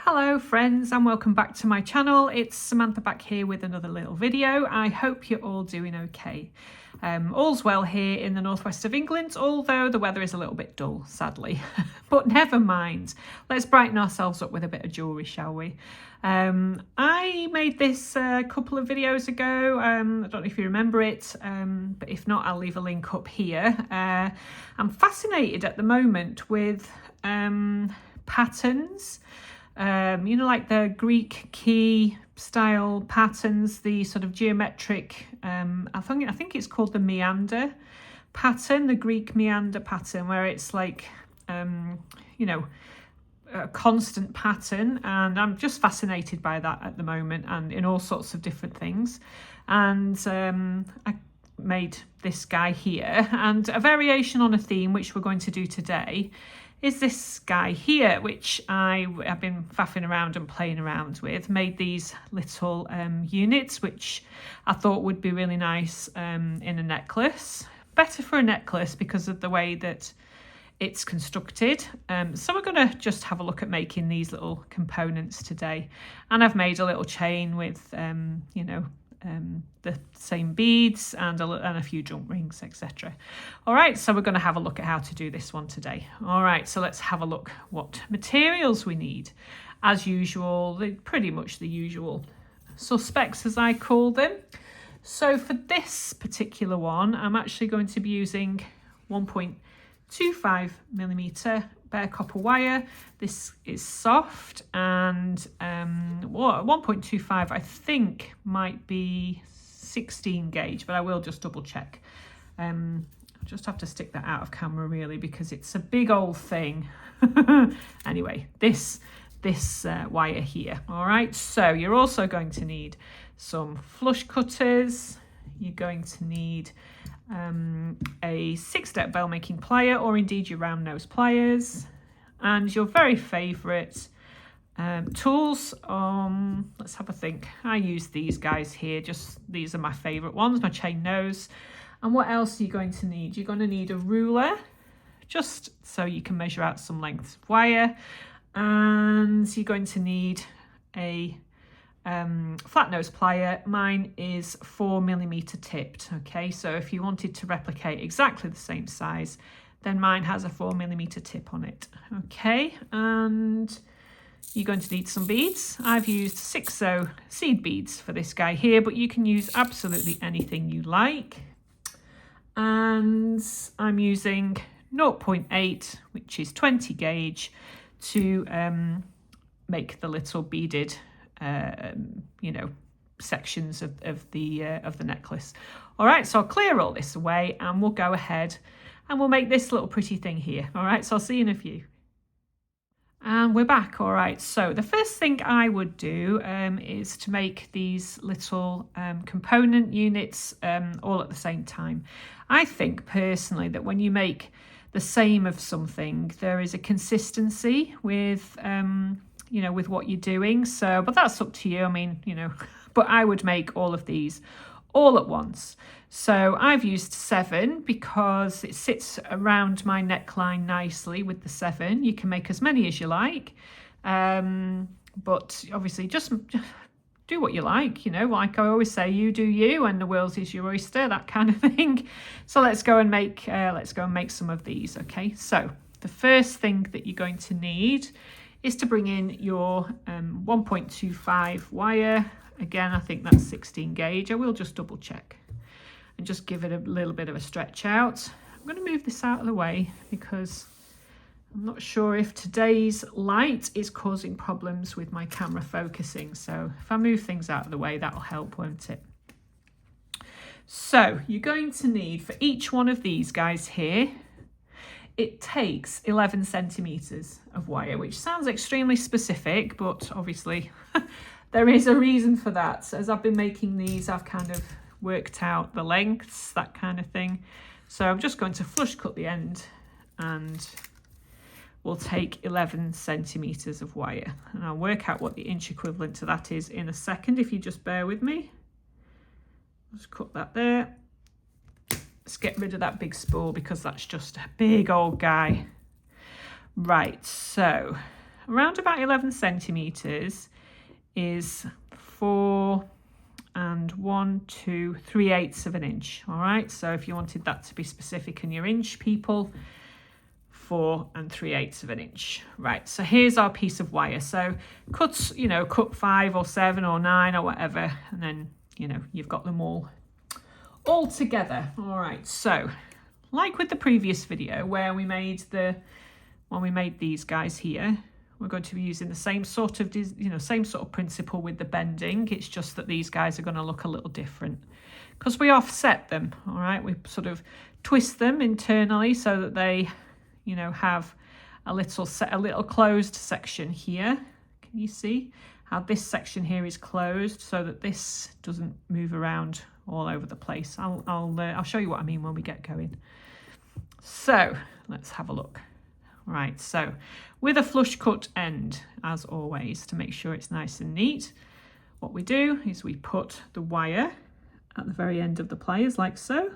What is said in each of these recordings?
Hello friends and welcome back to my channel. It's Samantha back here with another little video. I hope you're all doing okay. All's well here in the northwest of England, although the weather is a little bit dull, sadly. But never mind. Let's brighten ourselves up with a bit of jewellery, shall we? I made this a couple of videos ago. I don't know if you remember it, but if not, I'll leave a link up here. I'm fascinated at the moment with patterns. You know, like the Greek key style patterns, the sort of geometric, I think it's called the meander pattern, the Greek meander pattern, where it's like, you know, a constant pattern, and I'm just fascinated by that at the moment and in all sorts of different things. And I made this guy here, and a variation on a theme which we're going to do today is this guy here, which I have been faffing around and playing around with. Made these little units, which I thought would be really nice in a necklace. Better for a necklace because of the way that it's constructed. So we're going to just have a look at making these little components today. And I've made a little chain with, you know, the same beads and a few jump rings, etc. All right, so we're going to have a look at how to do this one today. All right, so let's have a look what materials we need. As usual, pretty much the usual suspects, as I call them. So for this particular one, I'm actually going to be using 1.25 millimeter bare copper wire. This is soft, and 1.25 I think might be 16 gauge, but I will just double check. I'll just have to stick that out of camera really because it's a big old thing. Anyway, this wire here. All right, so you're also going to need some flush cutters. You're going to need a 6-step bell making plier, or indeed your round nose pliers, and your very favourite tools. Let's have a think. I use these guys here, just these are my favourite ones, my chain nose. And what else are you going to need? You're going to need a ruler, just so you can measure out some lengths of wire, and you're going to need a flat nose plier. Mine is 4 millimeter tipped. Okay, so if you wanted to replicate exactly the same size, then mine has a 4 millimeter tip on it. Okay, and you're going to need some beads. I've used 6O seed beads for this guy here, but you can use absolutely anything you like. And I'm using 0.8, which is 20 gauge, to make the little beaded you know, sections of the necklace. All right, so I'll clear all this away and we'll go ahead and we'll make this little pretty thing here. All right, so I'll see you in a few. And we're back. All right, so the first thing I would do is to make these little component units all at the same time. I think personally that when you make the same of something, there is a consistency with you know, with what you're doing. So, but that's up to you. I mean, you know, but I would make all of these all at once. So I've used 7 because it sits around my neckline nicely with the 7. You can make as many as you like. But obviously just do what you like, you know, like I always say, you do you and the world is your oyster, that kind of thing. So let's go and make some of these. Okay, so the first thing that you're going to need is to bring in your 1.25 wire. Again, I think that's 16 gauge. I will just double check and just give it a little bit of a stretch out. I'm going to move this out of the way because I'm not sure if today's light is causing problems with my camera focusing. So if I move things out of the way, that'll help, won't it? So you're going to need, for each one of these guys here, it takes 11 centimeters of wire, which sounds extremely specific, but obviously there is a reason for that. So as I've been making these, I've kind of worked out the lengths, that kind of thing. So I'm just going to flush cut the end and we'll take 11 centimeters of wire. And I'll work out what the inch equivalent to that is in a second, if you just bear with me. Just cut that there. Let's get rid of that big spool because that's just a big old guy. Right, so around about 11 centimeters is 4 and 1, 2, 3/8 of an inch. All right, so if you wanted that to be specific in your inch, people, 4 and 3/8 of an inch. Right, so here's our piece of wire. So cut, you know, cut 5 or 7 or 9 or whatever, and then, you know, you've got them all together. All right, so like with the previous video where we made these guys here, we're going to be using the same sort of, same sort of principle with the bending. It's just that these guys are going to look a little different because we offset them. All right, we sort of twist them internally so that they, you know, have a little closed section here. Can you see how this section here is closed so that this doesn't move around all over the place? I'll show you what I mean when we get going. So let's have a look. Right, so with a flush cut end, as always, to make sure it's nice and neat, what we do is we put the wire at the very end of the pliers like so.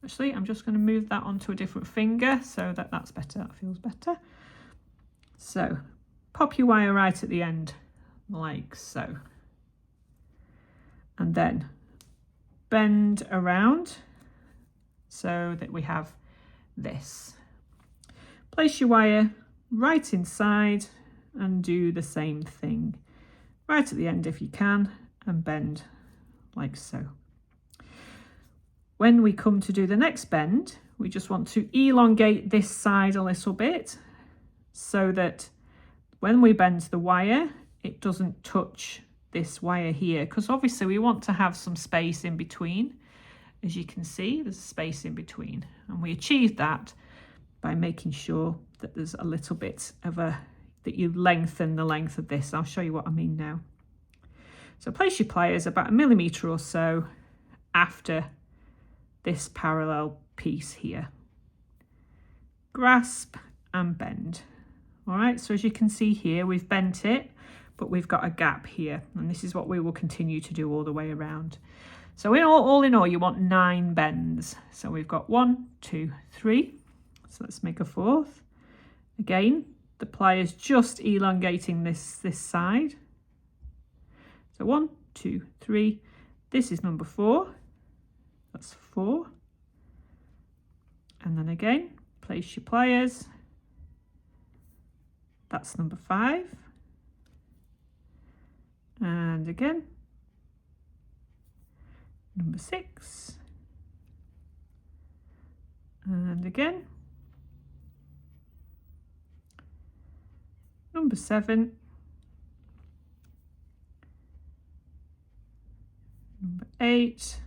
Actually, I'm just going to move that onto a different finger so that that's better, that feels better. So pop your wire right at the end like so. And then bend around so that we have this. Place your wire right inside and do the same thing right at the end if you can, and bend like so. When we come to do the next bend, we just want to elongate this side a little bit so that when we bend the wire, it doesn't touch this wire here, because obviously we want to have some space in between. As you can see, there's space in between, and we achieve that by making sure that there's a little bit of that you lengthen the length of this. I'll show you what I mean now. So place your pliers about 1 millimeter or so after this parallel piece here. Grasp and bend. All right, so as you can see here, we've bent it, but we've got a gap here, and this is what we will continue to do all the way around. So all in all, you want 9 bends. So we've got 1, 2, 3. So let's make a 4th. Again, the pliers just elongating this side. So 1, 2, 3. This is number 4. That's 4. And then again, place your pliers. That's number 5. And again, number 6. And again, number 7. Number 8.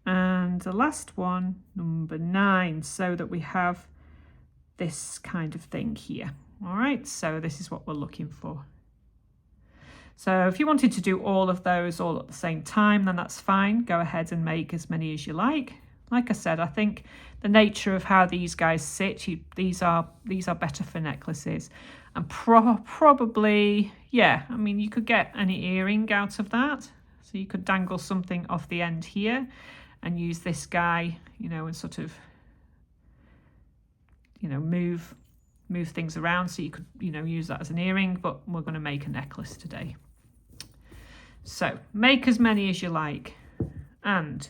And the last one, number 9, so that we have this kind of thing here. All right, so this is what we're looking for. So if you wanted to do all of those all at the same time, then that's fine. Go ahead and make as many as you like. Like I said, I think the nature of how these guys sit, these are better for necklaces. And probably, yeah, I mean, you could get any earring out of that. So you could dangle something off the end here and use this guy, you know, and sort of, you know, move things around. So you could, you know, use that as an earring, but we're going to make a necklace today. So make as many as you like. And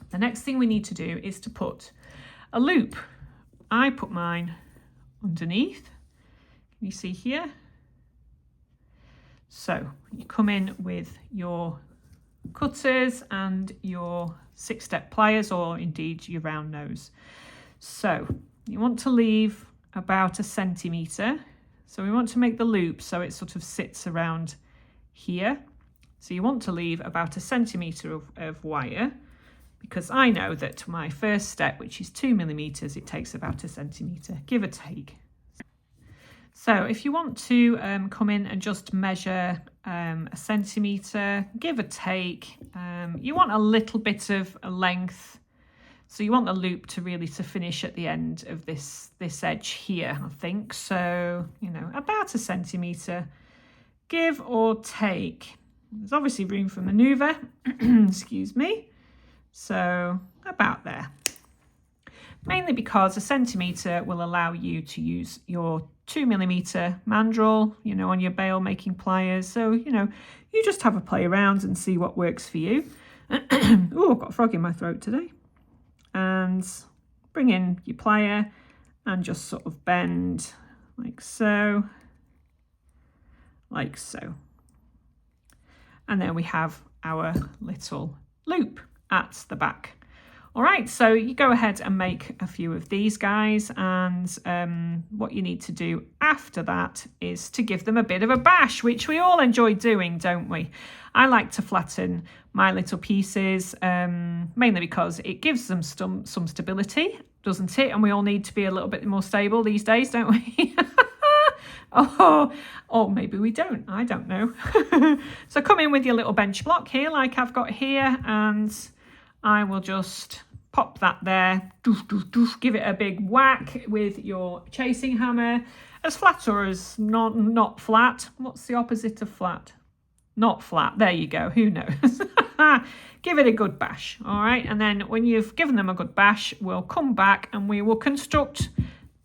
the next thing we need to do is to put a loop. I put mine underneath. Can you see here? So you come in with your cutters and your 6-step pliers, or indeed your round nose. So you want to leave about 1 centimetre. So we want to make the loop so it sort of sits around here. So you want to leave about 1 centimetre of wire, because I know that my first step, which is 2 millimeters, it takes about 1 centimetre, give or take. So if you want to come in and just measure 1 centimetre, give or take, you want a little bit of a length. So you want the loop to finish at the end of this edge here, I think. So, you know, about 1 centimetre, give or take. There's obviously room for manoeuvre, excuse me. So about there. mainly because a centimetre will allow you to use your 2mm mandrel, you know, on your bail making pliers. So, you know, you just have a play around and see what works for you. Oh, I've got a frog in my throat today. And bring in your plier and just sort of bend like so, like so. And then we have our little loop at the back. All right, so you go ahead and make a few of these guys, and what you need to do after that is to give them a bit of a bash, which we all enjoy doing, don't we? I like to flatten my little pieces, mainly because it gives them some stability, doesn't it? And we all need to be a little bit more stable these days, don't we? Oh, maybe we don't. I don't know. So come in with your little bench block here, like I've got here, and I will just pop that there. Doof, doof, doof. Give it a big whack with your chasing hammer, as flat or as not flat. What's the opposite of flat? Not flat. There you go. Who knows? Give it a good bash. All right. And then when you've given them a good bash, we'll come back and we will construct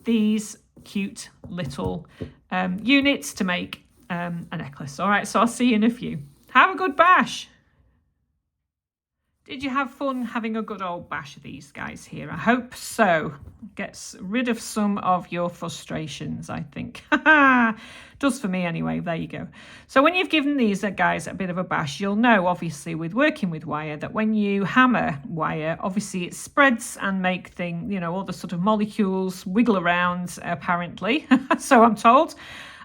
these cute little units to make a necklace. All right, so I'll see you in a few. Have a good bash. Did you have fun having a good old bash of these guys here? I hope so. Gets rid of some of your frustrations, I think. Does for me anyway. There you go. So when you've given these guys a bit of a bash, you'll know, obviously, with working with wire, that when you hammer wire, obviously it spreads and make things, you know, all the sort of molecules wiggle around, apparently. So I'm told.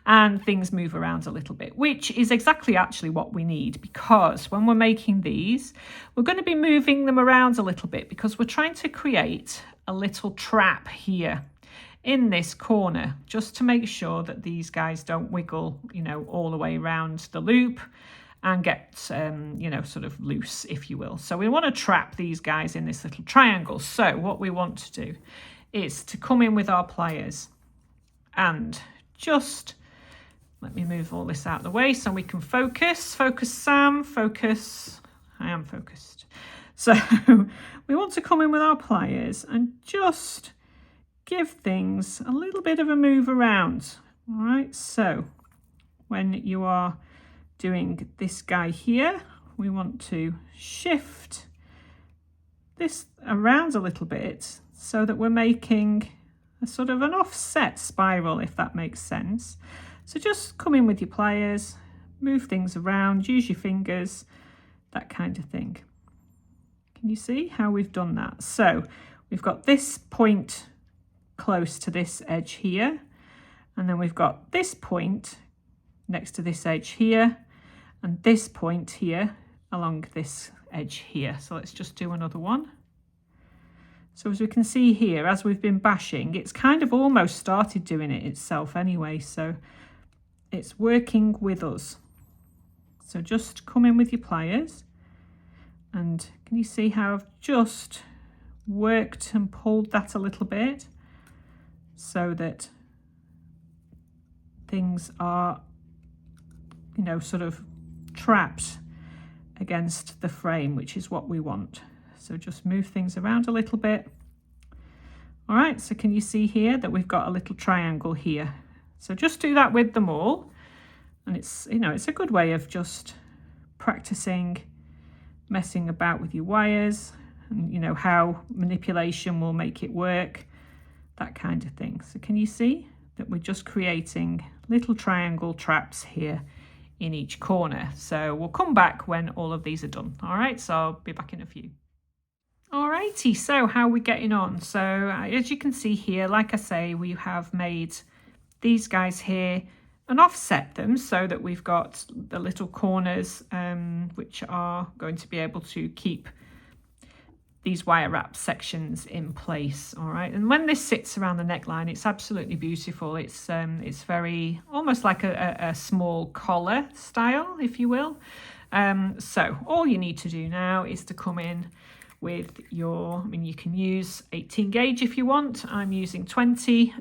And things move around a little bit, which is exactly actually what we need, because when we're making these, we're going to be moving them around a little bit because we're trying to create a little trap here in this corner, just to make sure that these guys don't wiggle, you know, all the way around the loop and get, you know, sort of loose, if you will. So we want to trap these guys in this little triangle. So what we want to do is to come in with our pliers and just... Let me move all this out of the way so we can focus. Focus, Sam. Focus. I am focused. So we want to come in with our pliers and just give things a little bit of a move around. All right. So when you are doing this guy here, we want to shift this around a little bit so that we're making a sort of an offset spiral, if that makes sense. So just come in with your pliers, move things around, use your fingers, that kind of thing. Can you see how we've done that? So we've got this point close to this edge here, and then we've got this point next to this edge here, and this point here along this edge here. So let's just do another one. So as we can see here, as we've been bashing, it's kind of almost started doing it itself anyway, so it's working with us. So just come in with your pliers, and can you see how I've just worked and pulled that a little bit so that things are, you know, sort of trapped against the frame, which is what we want. So just move things around a little bit. All right, so can you see here that we've got a little triangle here? So just do that with them all. And it's, you know, it's a good way of just practicing messing about with your wires and, you know, how manipulation will make it work, that kind of thing. So can you see that we're just creating little triangle traps here in each corner? So we'll come back when all of these are done. All right, so I'll be back in a few. Alrighty, so how are we getting on? So as you can see here, like I say, we have made these guys here and offset them so that we've got the little corners which are going to be able to keep these wire wrap sections in place. All right, and when this sits around the neckline, it's absolutely beautiful. It's very almost like a small collar style, if you will. So all you need to do now is to come in with your, I mean, you can use 18 gauge if you want. I'm using 20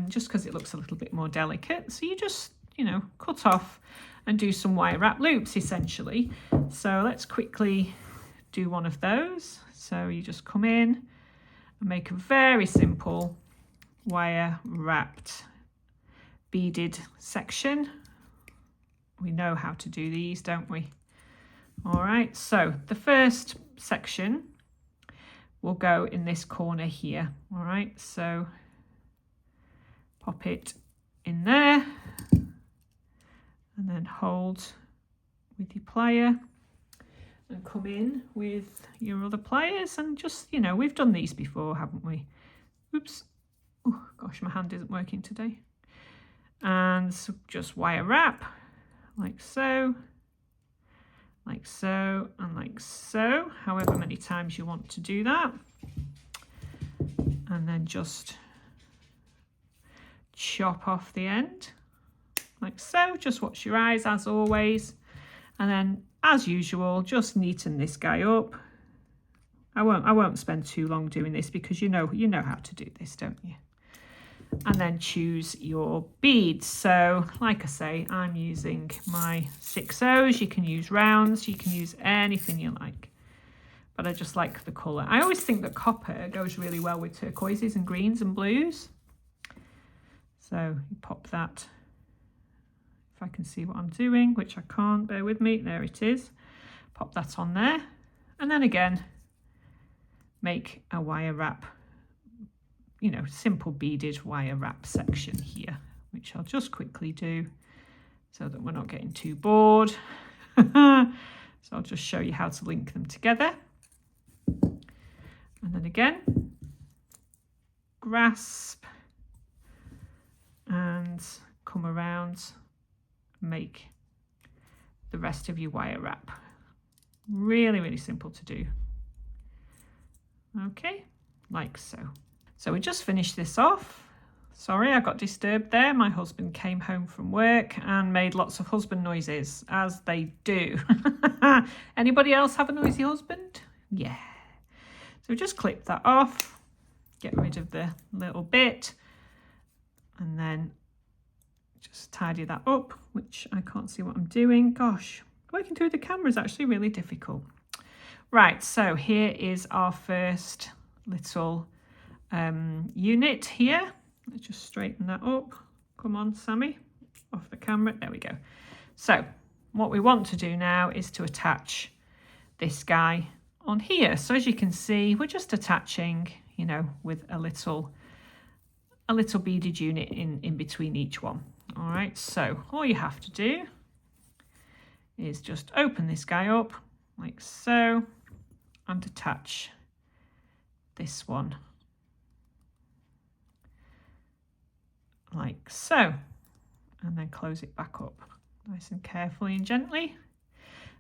just because it looks a little bit more delicate. So you just, you know, cut off and do some wire wrap loops essentially. So let's quickly do one of those. So you just come in and make a very simple wire wrapped beaded section. We know how to do these, don't we? All right, so the first section will go in this corner here. All right, so pop it in there and then hold with your plier and come in with your other pliers and just, you know, we've done these before, haven't we? Oops. Oh gosh, my hand isn't working today. And so just wire wrap like so, and like so, however many times you want to do that. And then just chop off the end like so. Just watch your eyes as always. And then as usual, just neaten this guy up. I won't spend too long doing this because you know how to do this, don't you? And then choose your beads. So like I say, I'm using my 6/0s. You can use rounds, you can use anything you like, but I just like the colour. I always think that copper goes really well with turquoises and greens and blues. So you pop that, if I can see what I'm doing, which I can't, bear with me, there it is. Pop that on there, and then again make a wire wrap, you know, simple beaded wire wrap section here, which I'll just quickly do so that we're not getting too bored. So I'll just show you how to link them together. And then again, grasp and come around, make the rest of your wire wrap. Really, really simple to do. Okay, like so. So we just finished this off. Sorry, I got disturbed there. My husband came home from work and made lots of husband noises, as they do. Anybody else have a noisy husband? Yeah. So just clip that off, get rid of the little bit, and then just tidy that up, which I can't see what I'm doing. Gosh, working through the camera is actually really difficult. Right, so here is our first little unit here. Let's just straighten that up. Come on, Sammy, off the camera. There we go. So what we want to do now is to attach this guy on here. So as you can see, we're just attaching, you know, with a little beaded unit in between each one. All right, so all you have to do is just open this guy up like so and attach this one like so, and then close it back up nice and carefully and gently.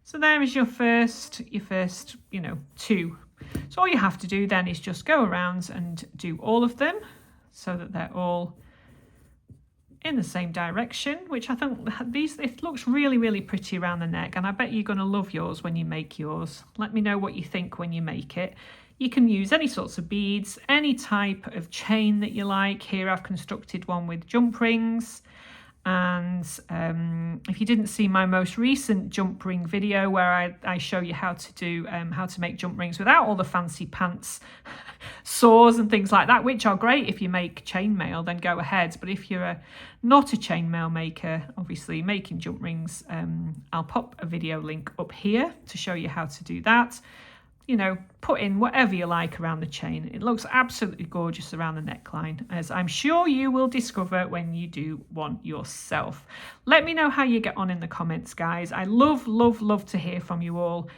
So there is your first, you know, two. So all you have to do then is just go around and do all of them so that they're all in the same direction, which I think it looks really, really pretty around the neck, and I bet you're going to love yours when you make yours. Let me know what you think when you make it. You can use any sorts of beads, any type of chain that you like. Here I've constructed one with jump rings, and if you didn't see my most recent jump ring video where I show you how to do how to make jump rings without all the fancy pants saws and things like that, which are great if you make chainmail, then go ahead. But if you're not a chainmail maker, obviously making jump rings, I'll pop a video link up here to show you how to do that. You know, put in whatever you like around the chain. It looks absolutely gorgeous around the neckline, as I'm sure you will discover when you do one yourself. Let me know how you get on in the comments, guys. I love to hear from you all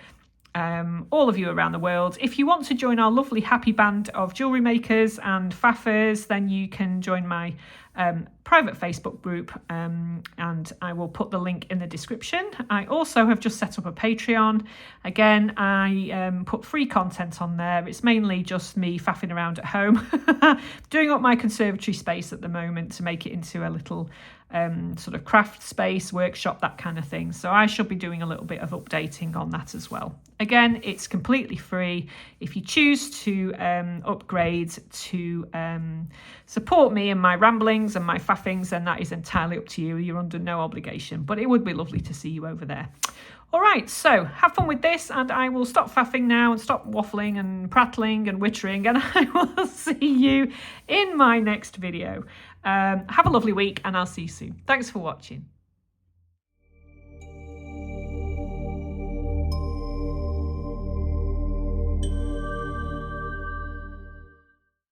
of you around the world. If you want to join our lovely happy band of jewellery makers and faffers, then you can join my private Facebook group, and I will put the link in the description. I also have just set up a Patreon. Again, I put free content on there. It's mainly just me faffing around at home, doing up my conservatory space at the moment to make it into a little sort of craft space, workshop, that kind of thing. So I shall be doing a little bit of updating on that as well. Again, it's completely free. If you choose to upgrade to support me and my ramblings and my faffings, then that is entirely up to you. You're under no obligation, but it would be lovely to see you over there. All right, so have fun with this, and I will stop faffing now and stop waffling and prattling and wittering, and I will see you in my next video. Have a lovely week, and I'll see you soon. Thanks for watching.